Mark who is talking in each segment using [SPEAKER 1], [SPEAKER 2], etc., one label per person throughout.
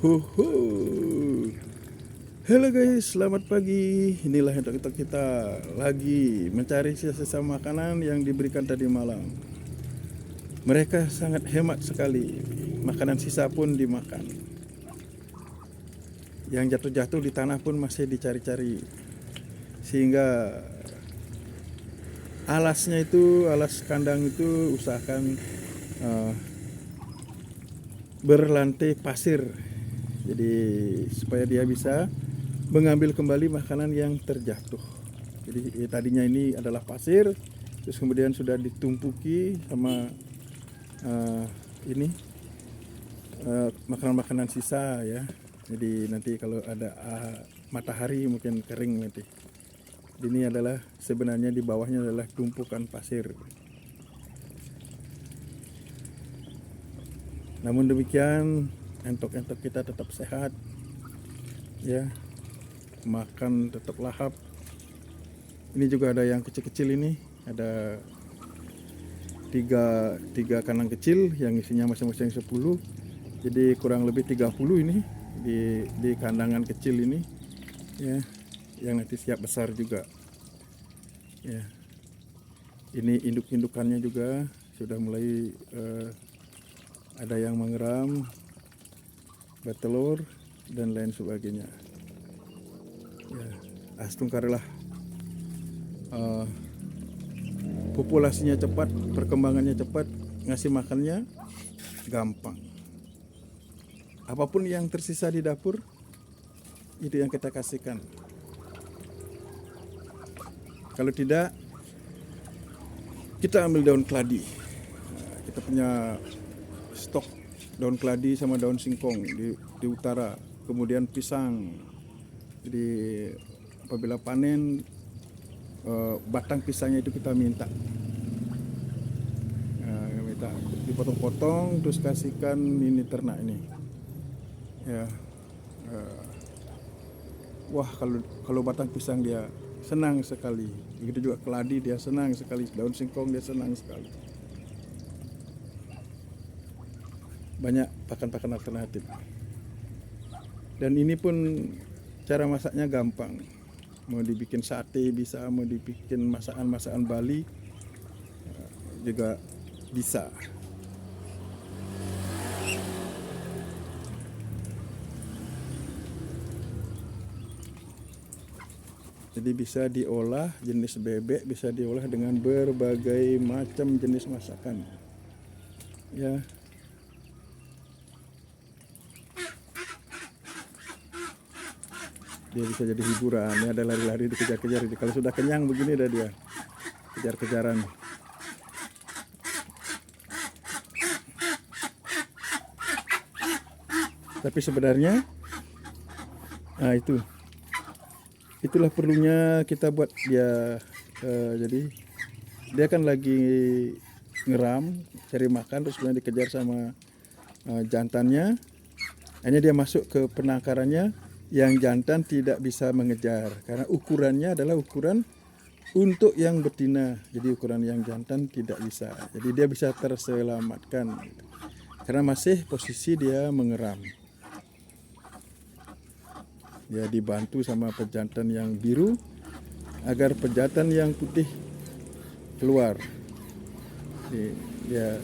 [SPEAKER 1] Huhu. Halo guys, selamat pagi. Inilah untuk kita lagi mencari sisa-sisa makanan yang diberikan tadi malam. Mereka sangat hemat sekali. Makanan sisa pun dimakan. Yang jatuh-jatuh di tanah pun masih dicari-cari. Sehingga alas kandang itu usahakan berlantai pasir. Jadi supaya dia bisa mengambil kembali makanan yang terjatuh. Jadi tadinya ini adalah pasir, terus kemudian sudah ditumpuki sama makanan-makanan sisa ya. Jadi nanti kalau ada matahari mungkin kering nanti. Ini adalah sebenarnya di bawahnya adalah tumpukan pasir. Namun demikian entok-entok kita tetap sehat ya, makan tetap lahap. Ini juga ada yang kecil-kecil, ini ada tiga kandang kecil yang isinya masing-masing 10, jadi kurang lebih 30 ini di kandangan kecil ini ya, yang nanti siap besar juga ya. Ini induk-indukannya juga sudah mulai ada yang mengeram, bertelur dan lain sebagainya ya. Astungkarilah populasinya cepat, perkembangannya cepat, ngasih makannya gampang. Apapun yang tersisa di dapur itu yang kita kasihkan. Kalau tidak, kita ambil daun keladi. Kita punya stok daun keladi sama daun singkong di utara, kemudian pisang. Jadi apabila panen batang pisangnya itu kita minta dipotong-potong, terus kasihkan ini ternak ini ya. Wah, kalau batang pisang dia senang sekali, begitu juga keladi dia senang sekali, daun singkong dia senang sekali. Banyak pakan-pakan alternatif. Dan ini pun cara masaknya gampang. Mau dibikin sate bisa, mau dibikin masakan-masakan Bali juga bisa. Jadi bisa diolah, jenis bebek bisa diolah dengan berbagai macam jenis masakan ya. Dia bisa jadi hiburan ya, ada lari-lari dikejar-kejar. Kalau sudah kenyang begini dah dia kejar-kejaran. Tapi sebenarnya itulah perlunya kita buat dia jadi dia kan lagi ngeram cari makan, terus kemudian dikejar sama jantannya. Hanya dia masuk ke penangkarannya, yang jantan tidak bisa mengejar karena ukurannya adalah ukuran untuk yang betina. Jadi ukuran yang jantan tidak bisa. Jadi dia bisa terselamatkan karena masih posisi dia mengeram. Dia dibantu sama pejantan yang biru agar pejantan yang putih keluar. Dia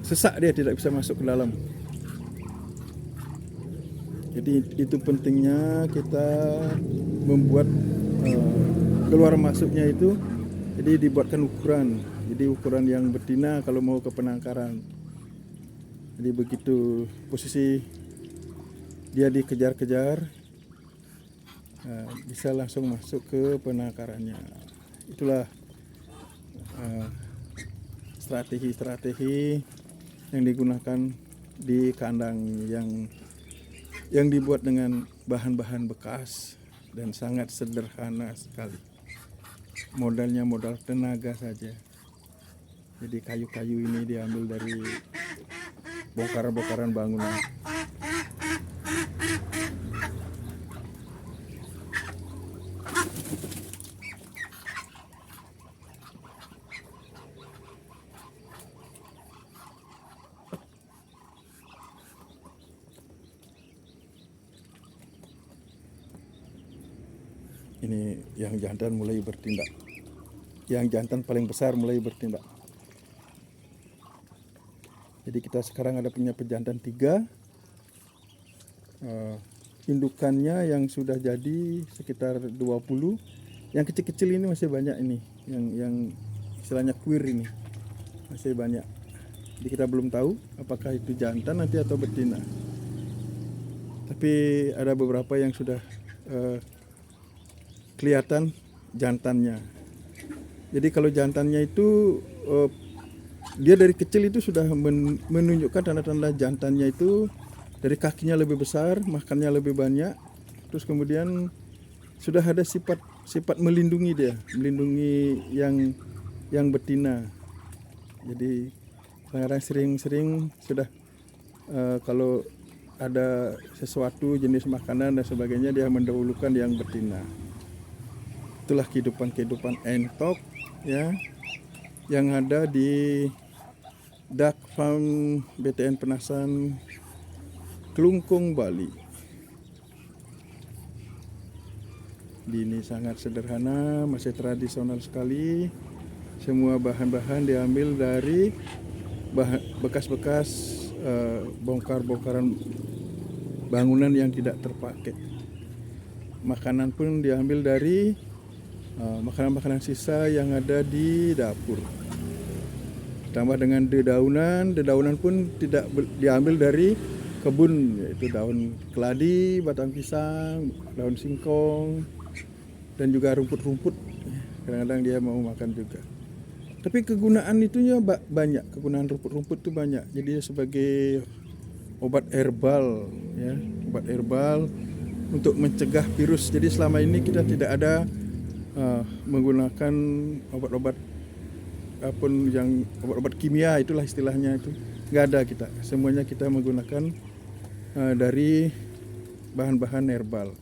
[SPEAKER 1] sesak, dia tidak bisa masuk ke dalam. Jadi itu pentingnya kita membuat keluar masuknya itu. Jadi dibuatkan ukuran. Jadi ukuran yang betina kalau mau ke penangkaran. Jadi begitu posisi dia dikejar-kejar, bisa langsung masuk ke penangkarannya. Itulah strategi-strategi yang digunakan di kandang yang dibuat dengan bahan-bahan bekas dan sangat sederhana sekali. Modalnya modal tenaga saja. Jadi kayu-kayu ini diambil dari bongkaran-bongkaran bangunan. Ini yang jantan mulai bertindak. Yang jantan paling besar mulai bertindak. Jadi kita sekarang ada punya pejantan 3. Indukannya yang sudah jadi sekitar 20. Yang kecil-kecil ini masih banyak ini. Yang istilahnya queer ini. Masih banyak. Jadi kita belum tahu apakah itu jantan nanti atau betina. Tapi ada beberapa yang sudah kelihatan jantannya. Jadi kalau jantannya itu dia dari kecil itu sudah menunjukkan tanda-tanda jantannya itu dari kakinya lebih besar, makannya lebih banyak. Terus kemudian sudah ada sifat melindungi dia, melindungi yang betina. Jadi kadang sering sudah kalau ada sesuatu jenis makanan dan sebagainya dia mendahulukan yang betina. Itulah kehidupan entok ya yang ada di Duck Farm BTN Penasan Kelungkung, Bali. Ini sangat sederhana, masih tradisional sekali. Semua bahan-bahan diambil dari bekas-bekas bongkar-bongkaran bangunan yang tidak terpakai. Makanan pun diambil dari makanan-makanan sisa yang ada di dapur. Tambah dengan dedaunan pun tidak diambil dari kebun, yaitu daun keladi, batang pisang, daun singkong, dan juga rumput-rumput. Kadang-kadang dia mau makan juga. Tapi kegunaan itunya banyak, kegunaan rumput-rumput itu banyak. Jadi sebagai obat herbal, ya, obat herbal untuk mencegah virus. Jadi selama ini kita tidak ada menggunakan obat-obat obat-obat kimia, itulah istilahnya itu nggak ada kita. Semuanya kita menggunakan dari bahan-bahan herbal.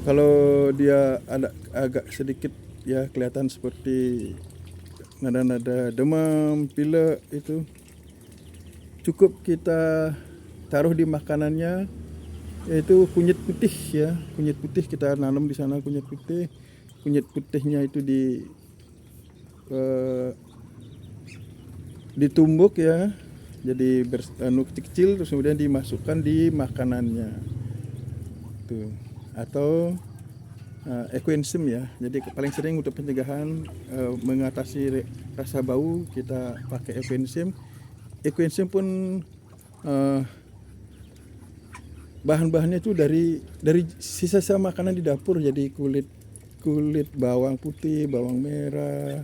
[SPEAKER 1] Kalau dia ada agak sedikit ya kelihatan seperti nada-nada demam, pilek, itu cukup kita taruh di makanannya, yaitu kunyit putih ya. Kunyit putih kita nanam di sana, kunyit putih. Kunyit putihnya itu ditumbuk ya, jadi kecil, terus kemudian dimasukkan di makanannya tuh. Atau equenzim ya. Jadi paling sering untuk pencegahan mengatasi rasa bau kita pakai equenzim. Equenzim pun bahan-bahannya itu dari sisa-sisa makanan di dapur. Jadi kulit bawang putih, bawang merah,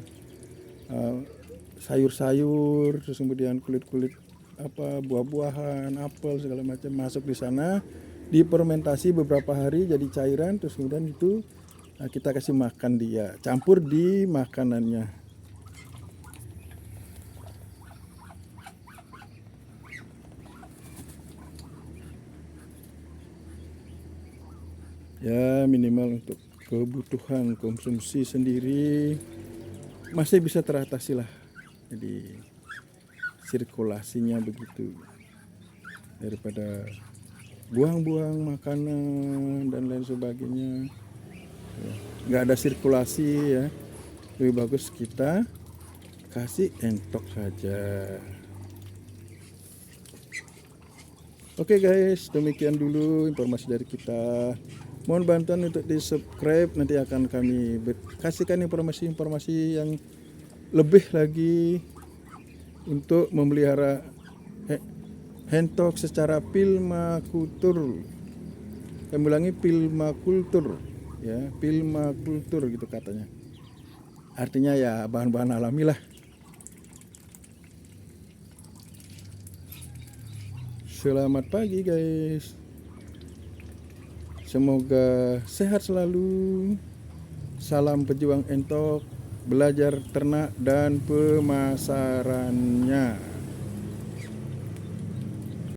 [SPEAKER 1] sayur-sayur, terus kemudian kulit buah-buahan, apel segala macam masuk di sana, difermentasi beberapa hari jadi cairan, terus kemudian itu kita kasih makan dia, campur di makanannya. Ya minimal untuk kebutuhan konsumsi sendiri masih bisa teratasi lah. Jadi sirkulasinya begitu, daripada buang-buang makanan dan lain sebagainya, nggak ada sirkulasi ya. Lebih bagus kita kasih entok saja. Oke guys, demikian dulu informasi dari kita. Mohon bantuan untuk di subscribe, nanti akan kami kasihkan informasi-informasi yang lebih lagi untuk memelihara hentok secara permakultur. Kami ulangi, permakultur ya, permakultur gitu katanya. Artinya ya bahan-bahan alami lah. Selamat pagi guys. Semoga sehat selalu. Salam pejuang entok, belajar ternak dan pemasarannya.